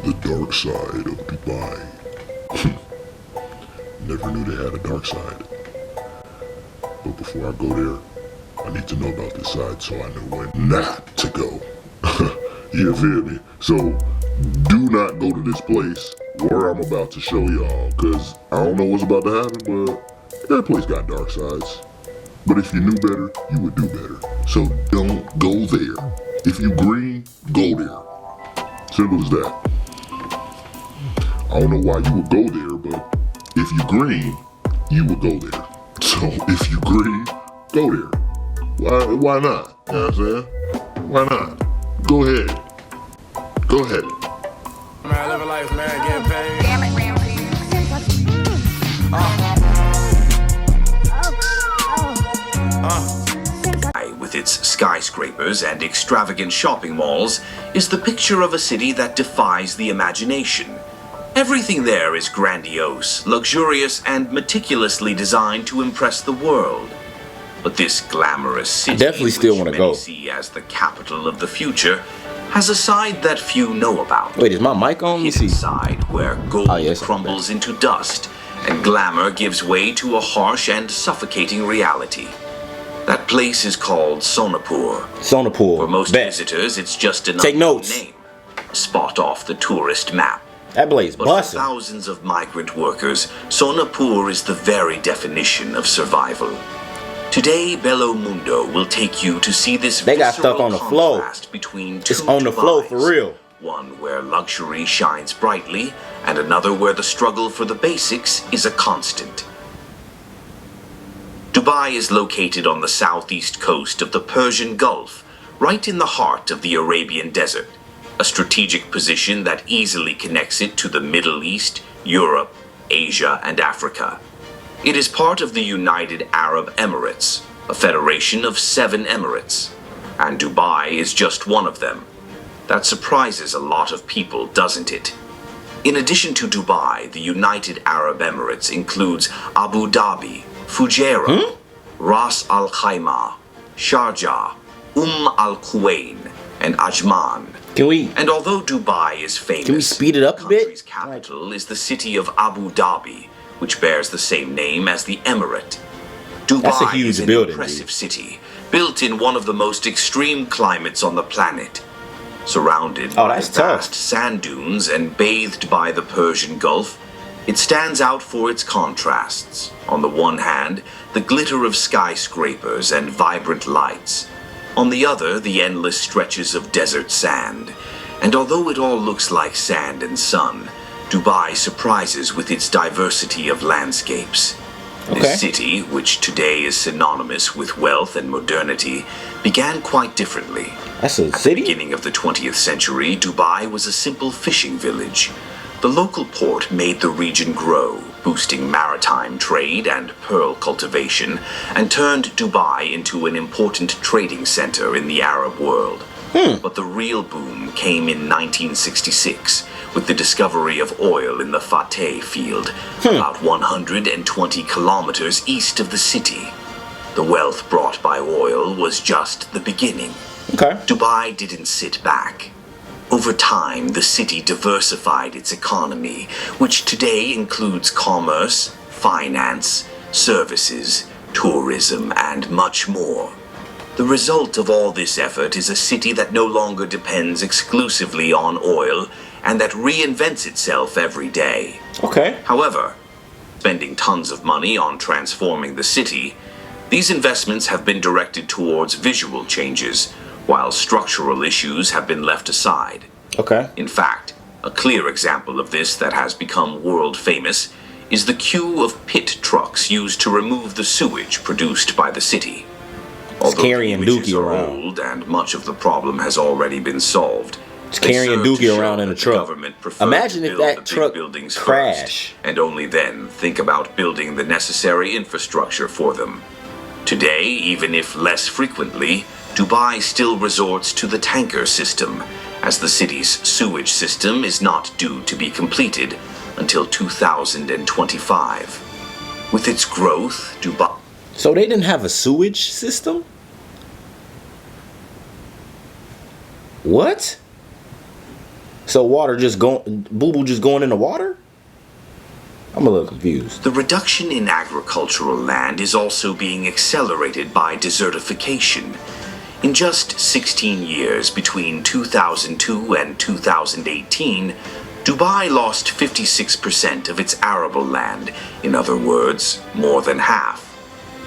the dark side of Dubai. Never knew they had a dark side. But before I go there, I need to know about this side so I know when not to go. You feel me? So, do not go to this place where I'm about to show y'all, cause I don't know what's about to happen, but that place got dark sides. But if you knew better, you would do better. So don't go there. If you green, go there. Simple as that. I don't know why you would go there, but if you green, you would go there. So if you green, go there. Why not? You know what I'm saying? Why not? Go ahead. Go ahead. Man, living life, man, getting paid. Damn it, Ramsey. With its skyscrapers and extravagant shopping malls is the picture of a city that defies the imagination. Everything there is grandiose, luxurious, and meticulously designed to impress the world. But this glamorous city, definitely still which wanna many go. see as the capital of the future, has a side that few know about. Wait, is my mic on? Let me Hidden see. side where gold yes, crumbles into dust and glamour gives way to a harsh and suffocating reality. That place is called Sonapur. Sonapur. For most Bet. visitors, it's just an Take unknown notes. name, a spot off the tourist map. That blaze But for busting. thousands of migrant workers, Sonapur is the very definition of survival. Today, Belo Mundo will take you to see this They got stuff visceral on the floor. contrast between two It's on the floor for Dubais. real. One where luxury shines brightly, and another where the struggle for the basics is a constant. Dubai is located on the southeast coast of the Persian Gulf, right in the heart of the Arabian Desert, a strategic position that easily connects it to the Middle East, Europe, Asia, and Africa. It is part of the United Arab Emirates, a federation of 7 emirates, and Dubai is just one of them. That surprises a lot of people, doesn't it? In addition to Dubai, the United Arab Emirates includes Abu Dhabi, Fujairah, Ras Al Khaimah, Sharjah, Al Quwain, and Ajman. Can we? And although Dubai is famous, Can we speed it up the a bit? country's capital is the city of Abu Dhabi, which bears the same name as the emirate. Dubai That's a huge is an building, impressive dude. city, built in one of the most extreme climates on the planet. Surrounded Oh, by that's tough. vast sand dunes and bathed by the Persian Gulf, it stands out for its contrasts. On the one hand, the glitter of skyscrapers and vibrant lights. On the other, the endless stretches of desert sand. And although it all looks like sand and sun, Dubai surprises with its diversity of landscapes. Okay. This city, which today is synonymous with wealth and modernity, began quite differently. That's a At the city? beginning of the 20th century, Dubai was a simple fishing village. The local port made the region grow, boosting maritime trade and pearl cultivation, and turned Dubai into an important trading center in the Arab world. But the real boom came in 1966 with the discovery of oil in the Fateh field, about 120 kilometers east of the city. The wealth brought by oil was just the beginning. Okay. Dubai didn't sit back. Over time, the city diversified its economy, which today includes commerce, finance, services, tourism, and much more. The result of all this effort is a city that no longer depends exclusively on oil and that reinvents itself every day. Okay. However, spending tons of money on transforming the city, these investments have been directed towards visual changes, while structural issues have been left aside. Okay. In fact, a clear example of this that has become world famous is the queue of pit trucks used to remove the sewage produced by the city. Although carrying the images Dookie are around. old and much of the problem has already been solved, It's they carrying serve to Dookie show around in a that the truck. government preferred Imagine to if build that the big truck buildings crash. first, and only then think about building the necessary infrastructure for them. Today, even if less frequently, Dubai still resorts to the tanker system, as the city's sewage system is not due to be completed until 2025. With its growth, Dubai So they didn't have a sewage system? What? So water just going, boo boo just going in the water? I'm a little confused. The reduction in agricultural land is also being accelerated by desertification. In just 16 years between 2002 and 2018, Dubai lost 56% of its arable land, in other words, more than half.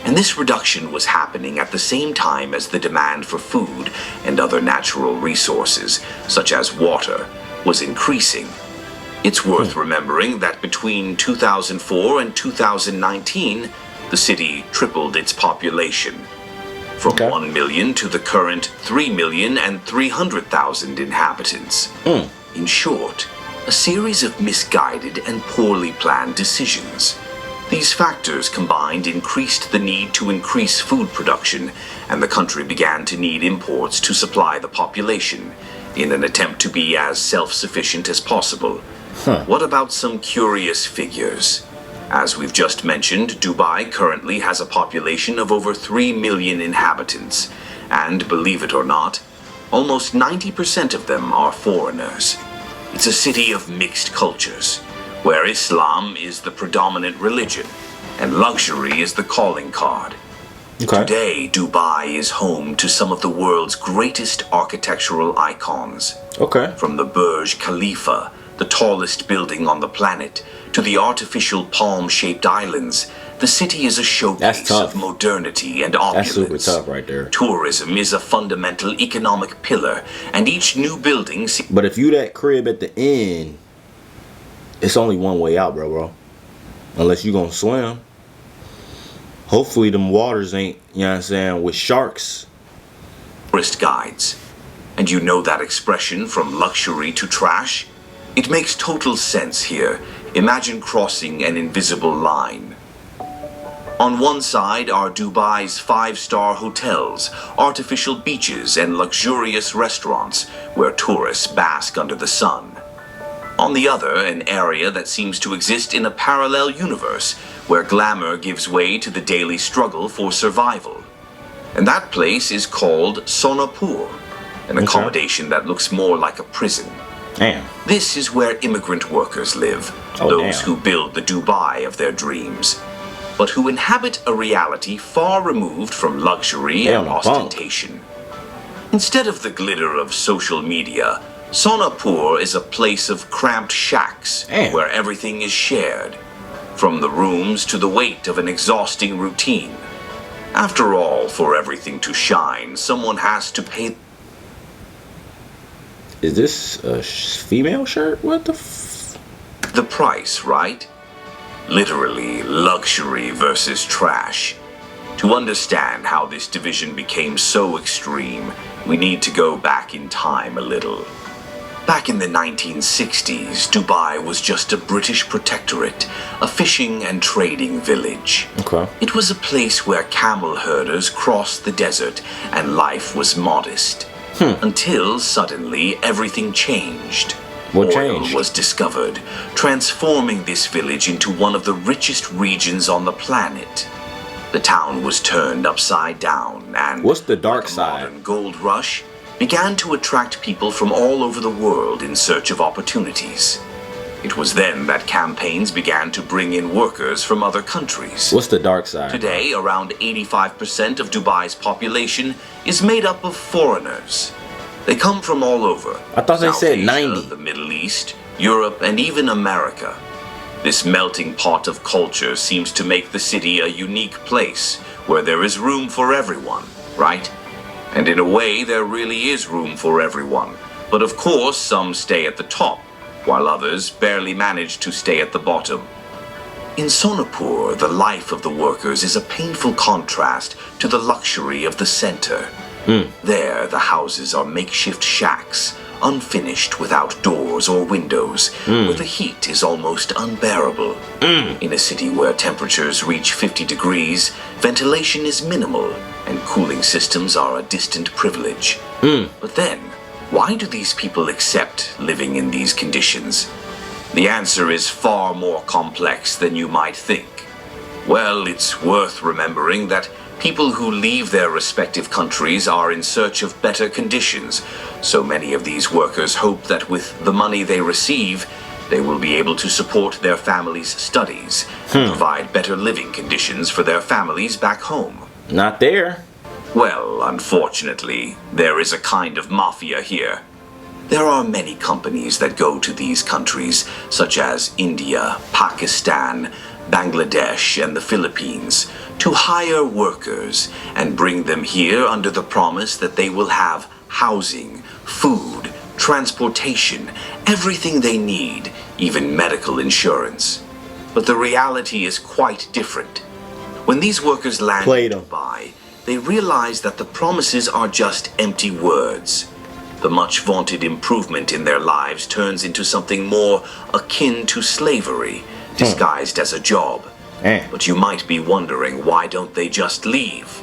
And this reduction was happening at the same time as the demand for food and other natural resources, such as water, was increasing. It's worth remembering that between 2004 and 2019, the city tripled its population, from 1 million to the current 3,300,000 inhabitants. In short, a series of misguided and poorly planned decisions. These factors combined increased the need to increase food production, and the country began to need imports to supply the population, in an attempt to be as self-sufficient as possible. What about some curious figures? As we've just mentioned, Dubai currently has a population of over 3 million inhabitants, and believe it or not, almost 90% of them are foreigners. It's a city of mixed cultures, where Islam is the predominant religion, and luxury is the calling card. Today, Dubai is home to some of the world's greatest architectural icons. From the Burj Khalifa, the tallest building on the planet, to the artificial palm-shaped islands, the city is a showcase of modernity and opulence. That's super tough right there. Tourism is a fundamental economic pillar, and each new building... But if you that crib at the end, it's only one way out, bro. Unless you gonna swim. Hopefully them waters ain't, you know what I'm saying, with sharks. Tourist guides. And you know that expression, from luxury to trash? It makes total sense here. Imagine crossing an invisible line. On one side are Dubai's 5-star hotels, artificial beaches, and luxurious restaurants where tourists bask under the sun. On the other, an area that seems to exist in a parallel universe where glamour gives way to the daily struggle for survival. And that place is called Sonapur, an accommodation that looks more like a prison. Damn. This is where immigrant workers live, those who build the Dubai of their dreams, but who inhabit a reality far removed from luxury and ostentation. Instead of the glitter of social media, Sonapur is a place of cramped shacks where everything is shared, from the rooms to the weight of an exhausting routine. After all, for everything to shine, someone has to pay. Is this a female shirt? What the the price, right? Literally, luxury versus trash. To understand how this division became so extreme, we need to go back in time a little. Back in the 1960s, Dubai was just a British protectorate, a fishing and trading village. It was a place where camel herders crossed the desert and life was modest. Until suddenly everything changed. Oil was discovered, transforming this village into one of the richest regions on the planet. The town was turned upside down and, what's the dark side? Modern gold rush began to attract people from all over the world in search of opportunities. It was then that campaigns began to bring in workers from other countries. What's the dark side? Today, around 85% of Dubai's population is made up of foreigners. They come from all over. I thought they said 90. The Middle East, Europe, and even America. This melting pot of culture seems to make the city a unique place where there is room for everyone, right? And in a way, there really is room for everyone. But of course, some stay at the top, while others barely manage to stay at the bottom. In Sonapur, the life of the workers is a painful contrast to the luxury of the center. There, the houses are makeshift shacks, unfinished without doors or windows, where the heat is almost unbearable. In a city where temperatures reach 50 degrees, ventilation is minimal, and cooling systems are a distant privilege. But then, why do these people accept living in these conditions? The answer is far more complex than you might think. Well, it's worth remembering that People who leave their respective countries are in search of better conditions, so many of these workers hope that with the money they receive, they will be able to support their families' studies and provide better living conditions for their families back home. Not there. Well, unfortunately, there is a kind of mafia here. There are many companies that go to these countries, such as India, Pakistan, Bangladesh, and the Philippines, to hire workers and bring them here under the promise that they will have housing, food, transportation, everything they need, even medical insurance. But the reality is quite different. When these workers land in Dubai, they realize that the promises are just empty words. The much vaunted improvement in their lives turns into something more akin to slavery, disguised as a job. But you might be wondering, why don't they just leave?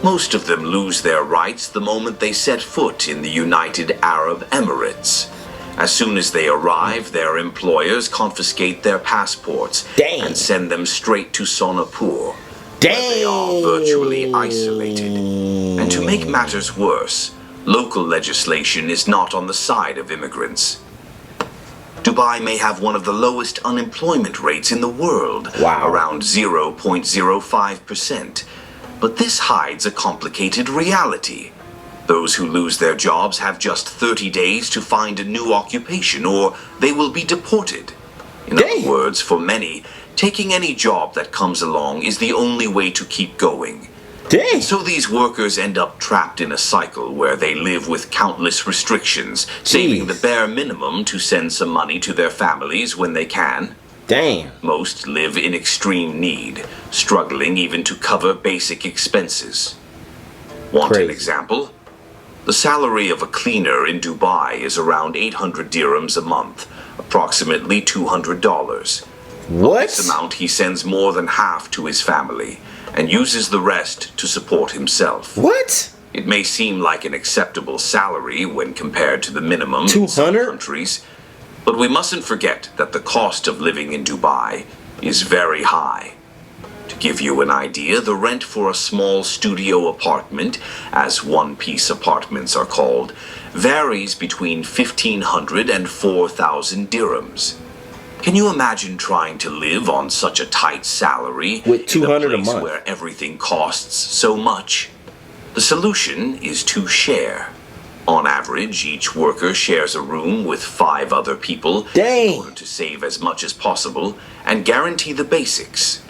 Most of them lose their rights the moment they set foot in the United Arab Emirates. As soon as they arrive, their employers confiscate their passports and send them straight to Sonapur, where they are virtually isolated. And to make matters worse, local legislation is not on the side of immigrants. Dubai may have one of the lowest unemployment rates in the world, around 0.05%. But this hides a complicated reality. Those who lose their jobs have just 30 days to find a new occupation, or they will be deported. In other words, for many, taking any job that comes along is the only way to keep going. And so these workers end up trapped in a cycle where they live with countless restrictions, saving the bare minimum to send some money to their families when they can. Most live in extreme need, struggling even to cover basic expenses. Want an example? The salary of a cleaner in Dubai is around 800 dirhams a month, approximately $200. Of this amount, he sends more than half to his family and uses the rest to support himself. It may seem like an acceptable salary when compared to the minimum in some countries, but we mustn't forget that the cost of living in Dubai is very high. To give you an idea, the rent for a small studio apartment, as one-piece apartments are called, varies between 1,500 and 4,000 dirhams. Can you imagine trying to live on such a tight salary with $200 a month where everything costs so much? The solution is to share. On average, each worker shares a room with 5 other people in order to save as much as possible and guarantee the basics.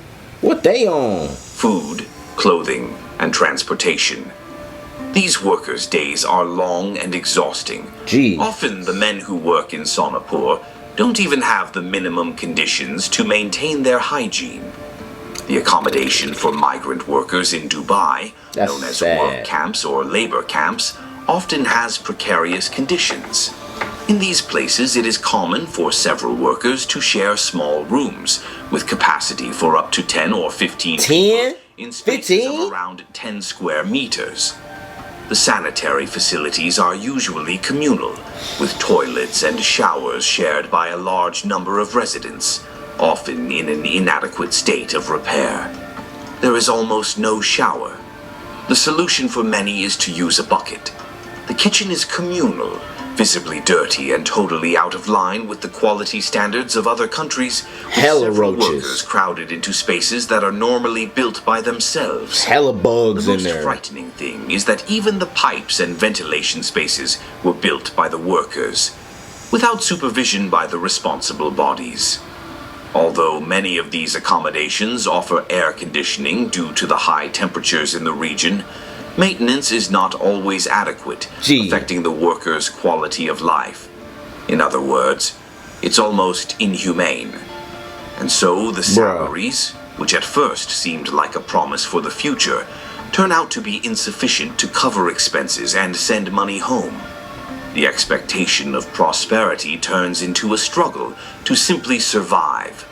What they on? Food, clothing, and transportation. These workers' days are long and exhausting. Often the men who work in Sonapur don't even have the minimum conditions to maintain their hygiene. The accommodation for migrant workers in Dubai, known as work camps or labor camps, often has precarious conditions. In these places, it is common for several workers to share small rooms with capacity for up to 10 or 15 people in spaces of around 10 square meters. The sanitary facilities are usually communal, with toilets and showers shared by a large number of residents, often in an inadequate state of repair. There is almost no shower. The solution for many is to use a bucket. The kitchen is communal, visibly dirty and totally out of line with the quality standards of other countries, with several workers crowded into spaces that are normally built by themselves. Bugs in there. The most frightening thing is that even the pipes and ventilation spaces were built by the workers, without supervision by the responsible bodies. Although many of these accommodations offer air conditioning due to the high temperatures in the region, maintenance is not always adequate, affecting the workers' quality of life. In other words, it's almost inhumane. And so the salaries, which at first seemed like a promise for the future, turn out to be insufficient to cover expenses and send money home. The expectation of prosperity turns into a struggle to simply survive.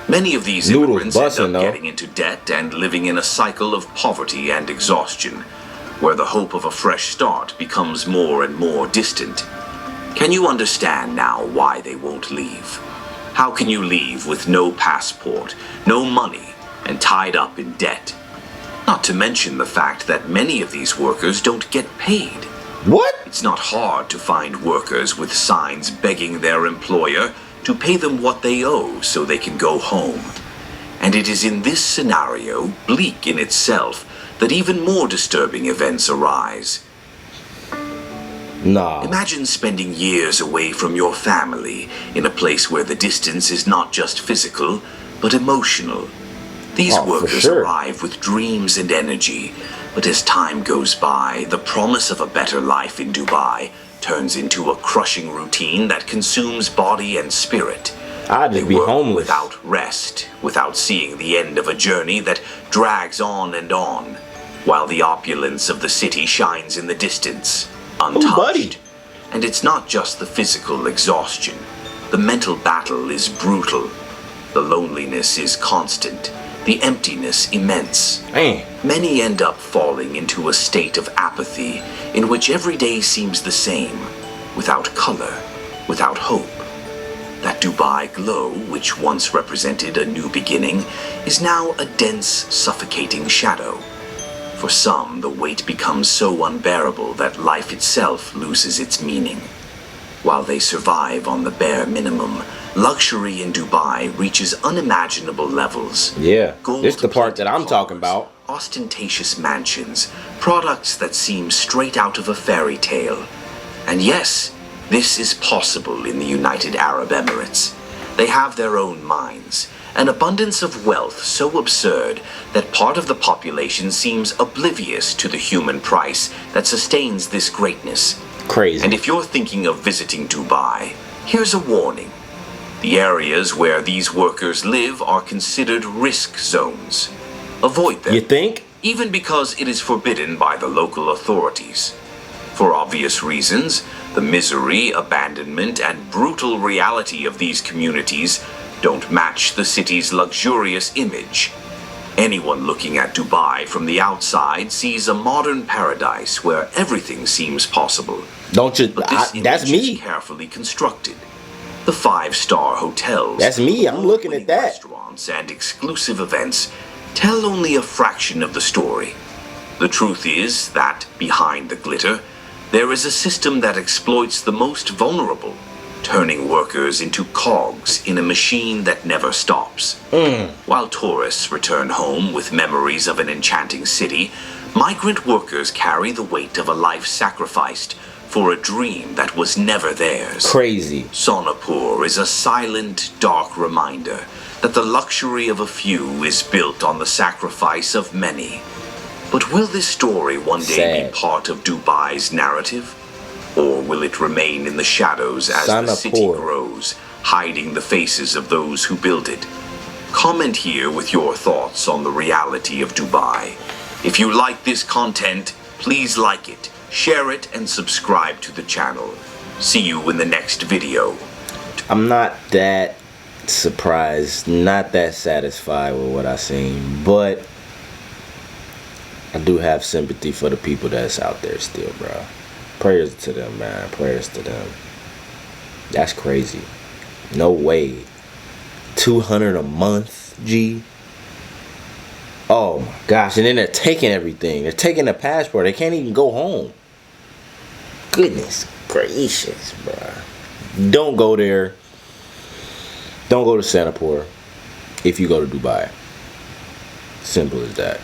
Many of these immigrants end up getting into debt and living in a cycle of poverty and exhaustion, where the hope of a fresh start becomes more and more distant. Can you understand now why they won't leave? How can you leave with no passport, no money, and tied up in debt? Not to mention the fact that many of these workers don't get paid. What? It's not hard to find workers with signs begging their employer to pay them what they owe so they can go home. And it is in this scenario, bleak in itself, that even more disturbing events arise. Nah. Imagine spending years away from your family in a place where the distance is not just physical, but emotional. These For workers sure. arrive with dreams and energy, but as time goes by, the promise of a better life in Dubai turns into a crushing routine that consumes body and spirit. I'd They just be work homeless. without rest, without seeing the end of a journey that drags on and on, while the opulence of the city shines in the distance, untouched. buddy. And it's not just the physical exhaustion. The mental battle is brutal. The loneliness is constant. The emptiness immense. Man. Many end up falling into a state of apathy in which every day seems the same, without color, without hope. That Dubai glow, which once represented a new beginning, is now a dense, suffocating shadow. For some, the weight becomes so unbearable that life itself loses its meaning. While they survive on the bare minimum, luxury in Dubai reaches unimaginable levels. Yeah. This is the part that I'm Gold-plated talking cars, about. Ostentatious mansions, products that seem straight out of a fairy tale. And yes, this is possible in the United Arab Emirates. They have their own mines, an abundance of wealth so absurd that part of the population seems oblivious to the human price that sustains this greatness. Crazy. And if you're thinking of visiting Dubai, here's a warning. The areas where these workers live are considered risk zones. Avoid them. You think? Even because it is forbidden by the local authorities. For obvious reasons, the misery, abandonment, and brutal reality of these communities don't match the city's luxurious image. Anyone looking at Dubai from the outside sees a modern paradise where everything seems possible. Don't you? But this That's image is me. carefully constructed. The five-star hotels, That's me. I'm looking at award-winning that. restaurants and exclusive events tell only a fraction of the story. The truth is that behind the glitter, there is a system that exploits the most vulnerable, turning workers into cogs in a machine that never stops. While tourists return home with memories of an enchanting city, migrant workers carry the weight of a life sacrificed for a dream that was never theirs. Crazy. Sonapur is a silent, dark reminder that the luxury of a few is built on the sacrifice of many. But will this story one day be Sad. part of Dubai's narrative? Or will it remain in the shadows as the city Sonapur. grows, hiding the faces of those who build it? Comment here with your thoughts on the reality of Dubai. If you like this content, please like it, share it, and subscribe to the channel. See you in the next video. I'm not that surprised, not that satisfied with what I seen, but I do have sympathy for the people that's out there still, bro. Prayers to them, man. Prayers to them. That's crazy. No way. 200 a month, G. Oh my gosh. And then they're taking everything. They're taking the passport. They can't even go home. Goodness gracious, bro. Don't go there. Don't go to Sonapur if you go to Dubai. Simple as that.